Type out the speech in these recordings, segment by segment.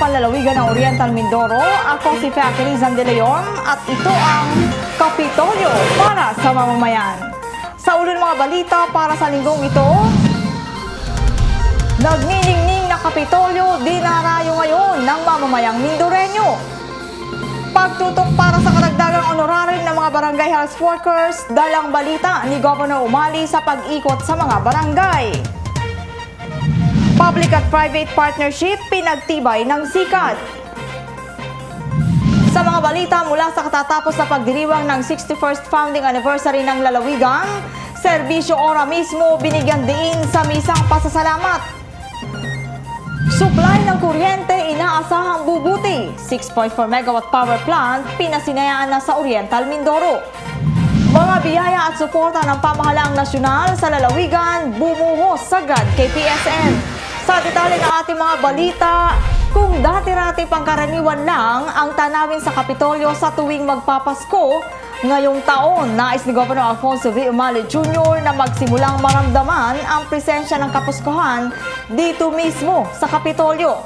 sa lalawigan ng Oriental Mindoro. Ako si Fea Rizan de Leon at ito ang Kapitolyo para sa mamamayan. Sa ulo ng mga balita para sa linggong ito, nagniningning na Kapitolyo dinarayo ngayon ng mamamayang Mindoreño. Pagtutok para sa karagdagang honorario ng mga barangay health workers, dalang balita ni Governor Umali sa pag-ikot sa mga barangay. Public at private partnership pinagtibay ng sikat. Sa mga balita mula sa katatapos na pagdiriwang ng 61st founding anniversary ng lalawigan, serbisyo ora mismo binigyan diin sa misang pasasalamat. Supply ng kuryente inaasahang bubuti. 6.4 megawatt power plant pinasinayaan na sa Oriental Mindoro. Mga biyaya at suporta ng pamahalaang nasyonal sa lalawigan bumuhos sagad kay PSN. Sa detalye ng ating mga balita, kung dati-rati pangkaraniwan lang ang tanawin sa Kapitolyo sa tuwing magpapasko, ngayong taon, nais ni Governor Alfonso V. Umali Jr. na magsimulang maramdaman ang presensya ng Kapuskuhan dito mismo sa Kapitolyo.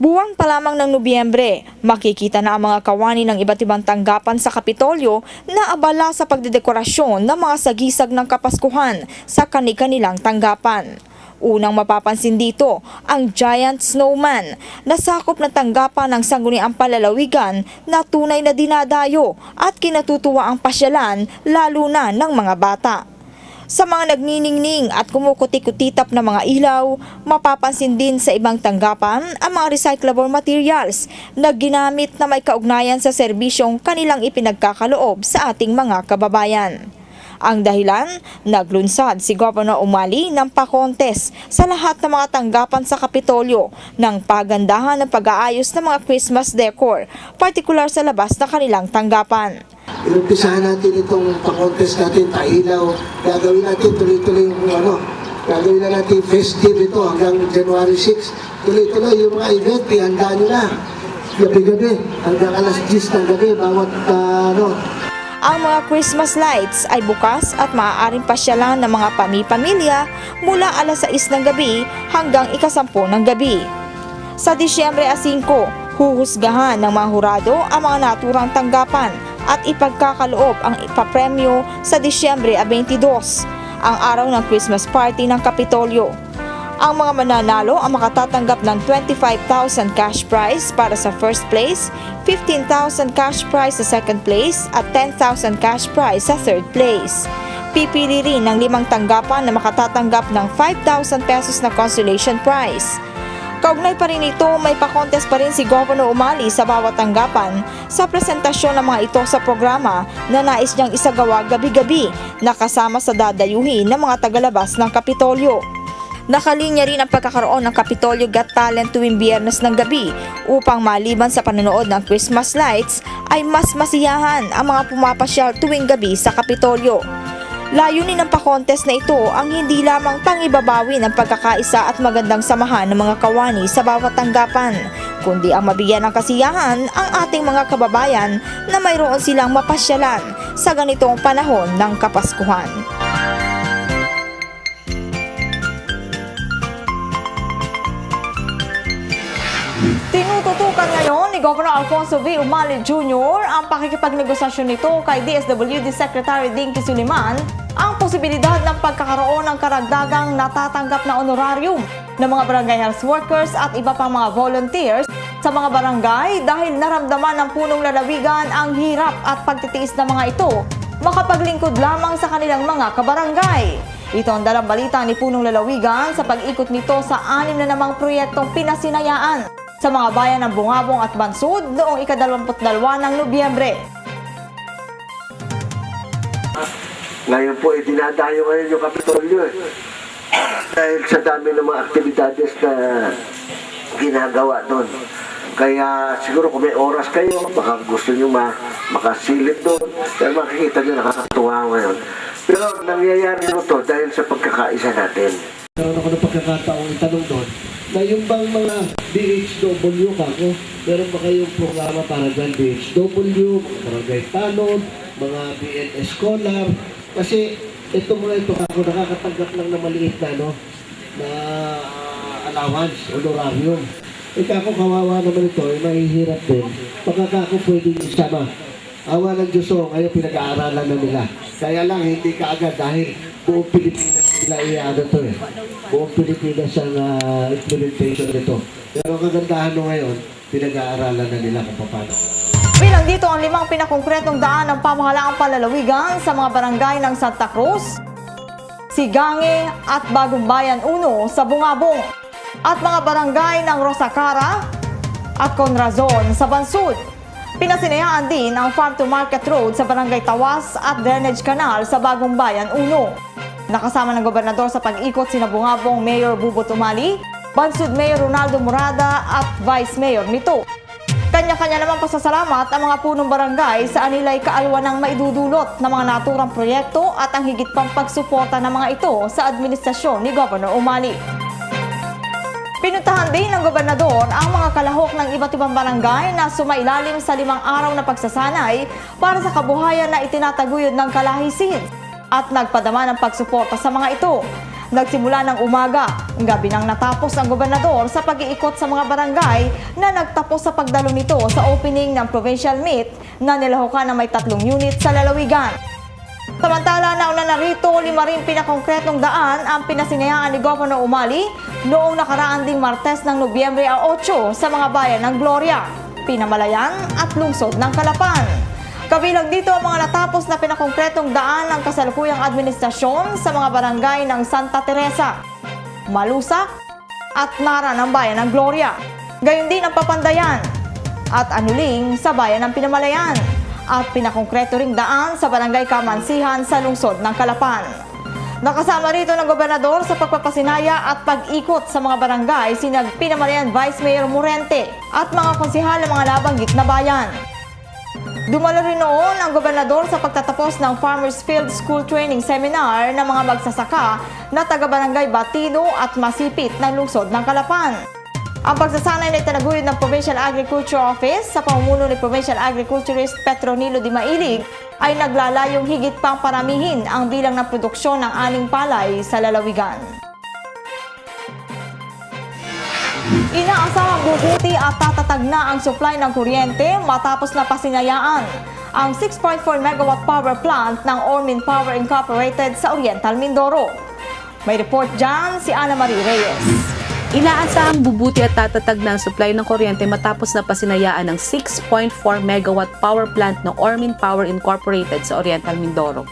Buwan pa lamang ng Nobyembre, makikita na ang mga kawani ng iba't ibang tanggapan sa Kapitolyo na abala sa pagdedekorasyon ng mga sagisag ng Kapaskuhan sa kani-kanilang tanggapan. Unang mapapansin dito, ang giant snowman na sakop na tanggapan ng sangguniang palalawigan na tunay na dinadayo at kinatutuwa ang pasyalan lalo na ng mga bata. Sa mga nagniningning at kumukuti-kutitap na mga ilaw, mapapansin din sa ibang tanggapan ang mga recyclable materials na ginamit na may kaugnayan sa serbisyong kanilang ipinagkakaloob sa ating mga kababayan. Ang dahilan, naglunsad si Governor Umali ng pa-contest sa lahat ng mga tanggapan sa Kapitolyo ng pagandahan ng pag-aayos ng mga Christmas decor, partikular sa labas na kanilang tanggapan. Inumpisahan natin itong pang-contest natin, pailaw. Gagawin natin tuloy-tuloy yung gagawin na natin festive ito hanggang January 6. Tuloy-tuloy yung mga event, ihanda nyo na. Gabi-gabi, hanggang alas 10 ng gabi, bawat Ang mga Christmas lights ay bukas at maaaring pasyalan ng mga pamilya mula alas 6 ng gabi hanggang ika-10 ng gabi. Sa Disyembre 5, huhusgahan ng mga hurado ang mga naturang tanggapan at ipagkakaloob ang ipapremyo sa Disyembre 22, ang araw ng Christmas party ng Kapitolyo. Ang mga mananalo ang makatatanggap ng 25,000 cash prize para sa first place, 15,000 cash prize sa second place at 10,000 cash prize sa third place. Pipili rin ng 5 tanggapan na makatatanggap ng 5,000 pesos na consolation prize. Kaugnay pa rin ito, may pa-contest pa rin si Governor Umali sa bawat tanggapan sa presentasyon ng mga ito sa programa na nais niyang isagawa gabi-gabi na kasama sa dadayuhin ng mga tagalabas ng Kapitolyo. Nakalinya rin ang pagkakaroon ng Kapitolyo Got Talent tuwing Biyernes ng gabi upang maliban sa panonood ng Christmas lights ay mas masiyahan ang mga pumapasyal tuwing gabi sa Kapitolyo. Layunin ng pa-contest na ito ang hindi lamang pangibabawi ng pagkakaisa at magandang samahan ng mga kawani sa bawat tanggapan, kundi ang mabigyan ng kasiyahan ang ating mga kababayan na mayroon silang mapasyalan sa ganitong panahon ng Kapaskuhan. Tinututukan ngayon ni Governor Alfonso V. Umali Jr. ang pakikipagnegosasyon nito kay DSWD Secretary Dinky Suliman ang posibilidad ng pagkakaroon ng karagdagang natatanggap na honorarium ng mga barangay health workers at iba pang mga volunteers sa mga barangay dahil naramdaman ng punong lalawigan ang hirap at pagtitiis ng mga ito makapaglingkod lamang sa kanilang mga kabarangay. Ito ang dalang balita ni Punong Lalawigan sa pag-ikot nito sa 6 na namang proyektong pinasinayaan sa mga bayan ng Bungabong at Bansud noong ika-22 ng Nobyembre. Ngayon po, dinadayo ngayon yung Kapitolyo. Dahil sa dami ng mga aktibidades na ginagawa doon. Kaya siguro kung may oras kayo, baka gusto nyo makasilip doon. Dahil makikita nyo nakakatuwa ngayon. Pero nangyayari ito dahil sa pagkakaisa natin. Meron ako ng pagkakataong itanong doon na yung bang mga DHW kako, meron ba kayong programa para dyan DHW, barangay tanod, mga BN scholar. Kasi ito ako nakakatanggap lang na maliit na, no, na allowance, honorarium. Ako kawawa naman ito, mahihirap din. Baka ako pwedeng isama. Awa ng Diyos, ngayon pinag-aaralan na nila. Kaya lang, hindi ka agad dahil buong Pilipinas nila i-ano to eh. Buong Pilipinas ang implementation nito. Pero kagandahan no ngayon, pinag-aaralan na nila kung paano. Bilang dito ang 5 pinakongkretong daan ng pamahalaang palalawigan sa mga barangay ng Santa Cruz, Sigange at Bagong Bayan 1 sa Bungabong at mga barangay ng Rosacara at Conrazon sa Bansud. Pinasinayaan din ang Farm to Market Road sa Barangay Tawas at Drainage Canal sa Bagong Bayan 1. Nakasama ng gobernador sa pag-ikot sina Bungabong Mayor Bubot Umali, Bansud Mayor Ronaldo Morada at Vice Mayor nito. Kanya-kanya naman pasasalamat ang mga punong barangay sa anilay kaalwan ng maidudulot ng mga naturang proyekto at ang higit pang pagsuporta ng mga ito sa administrasyon ni Governor Umali. Pinuntahan din ng gobernador ang mga kalahok ng iba't ibang barangay na sumailalim sa 5 araw na pagsasanay para sa kabuhayan na itinataguyod ng kalahisin at nagpadama ng pagsuporta sa mga ito. Nagsimula ng umaga, gabi nang natapos ang gobernador sa pag-iikot sa mga barangay na nagtapos sa pagdalo nito sa opening ng provincial meet na nilahukan na may 3 unit sa lalawigan. Samantala, nauna na rito 5 rin pinakongkretong daan ang pinasinayaan ni Governor Umali noong nakaraan ding Martes ng Nobyembre 8 sa mga bayan ng Gloria, Pinamalayan at lungsod ng Calapan. Kabilang dito ang mga natapos na pinakongkretong daan ng kasalukuyang administrasyon sa mga barangay ng Santa Teresa, Malusak at Nara ng bayan ng Gloria. Gayon din ang Papandayan at Anuling sa bayan ng Pinamalayan at pinakongkreto ring daan sa barangay Kamansihan sa lungsod ng Calapan. Nakasama rito ng gobernador sa pagpapasinaya at pag-ikot sa mga barangay sina Pinamalayan Vice Mayor Morente at mga konsehal ng mga nabanggit na bayan. Dumalo rin noon ang gobernador sa pagtatapos ng Farmers Field School Training Seminar ng mga magsasaka na taga-barangay Batido at Masipit ng lungsod ng Calapan. Ang pagsasanay na itinaguyod ng Provincial Agriculture Office sa pamumuno ni Provincial Agriculturist Petronilo Di Mailig ay naglalayong higit pang paramihin ang bilang ng produksyon ng aning palay sa lalawigan. Inaasahang bubuti at tatatag na ang supply ng kuryente matapos na pasinayaan ang 6.4 megawatt power plant ng Ormin Power Incorporated sa Oriental Mindoro. May report dyan si Ana Marie Reyes. Inaasahang bubuti at tatatag na ang supply ng kuryente matapos na pasinayaan ng 6.4 megawatt power plant ng Ormin Power Incorporated sa Oriental Mindoro.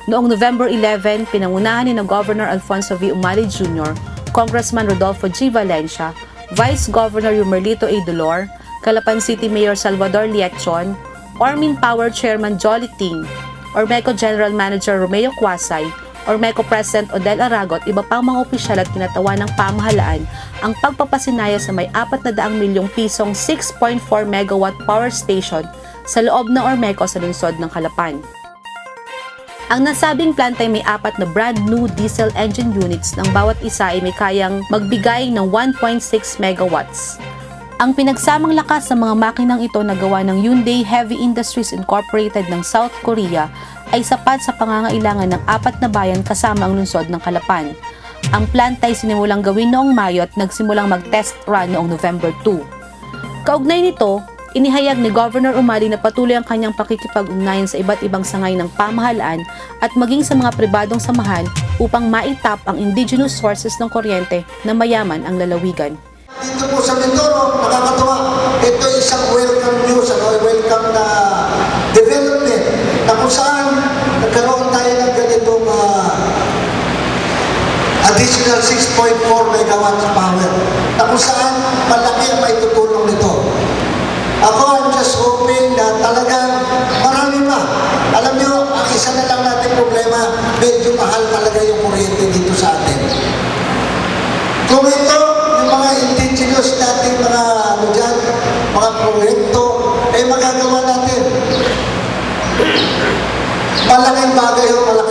Noong November 11, pinangunahan ni Governor Alfonso V. Umali Jr., Congressman Rodolfo G. Valencia, Vice Governor Yumerlito A. Dolor, Calapan City Mayor Salvador Liechon, Ormin Power Chairman Jolly Ting, Ormeco General Manager Romeo Quasay, Ormeco President Odel Arago at iba pang mga opisyal at kinatawan ng pamahalaan ang pagpapasinaya sa may 400 milyong pisong 6.4 megawatt power station sa loob ng Ormeco sa lungsod ng Calapan. Ang nasabing planta ay may 4 na brand new diesel engine units ng bawat isa ay may kayang magbigay ng 1.6 megawatts. Ang pinagsamang lakas ng mga makinang ito na gawa ng Hyundai Heavy Industries Incorporated ng South Korea ay sapat sa pangangailangan ng 4 na bayan kasama ang lungsod ng Calapan. Ang planta ay sinimulang gawin noong Mayo at nagsimulang mag-test run noong November 2. Kaugnay nito, inihayag ni Governor Umali na patuloy ang kanyang pakikipag-ugnayan sa iba't ibang sangay ng pamahalaan at maging sa mga pribadong samahan upang maitap ang indigenous sources ng kuryente na mayaman ang lalawigan. Dito po sa Mindoro, nakakatawa, ito isang welcome news, welcome na development na kung saan nagkaroon tayo ng ganitong additional 6.4 megawatts power na kung saan malaki ang maitutulong nito. Ako, I'm just hoping na talagang marami pa. Alam nyo, ang isa na lang natin problema, medyo mahal talaga yung kuryente dito sa atin. Kung ito, yung mga indigenous natin, mga mga proyekto, ay magagawa natin. Malaking bagay o malaking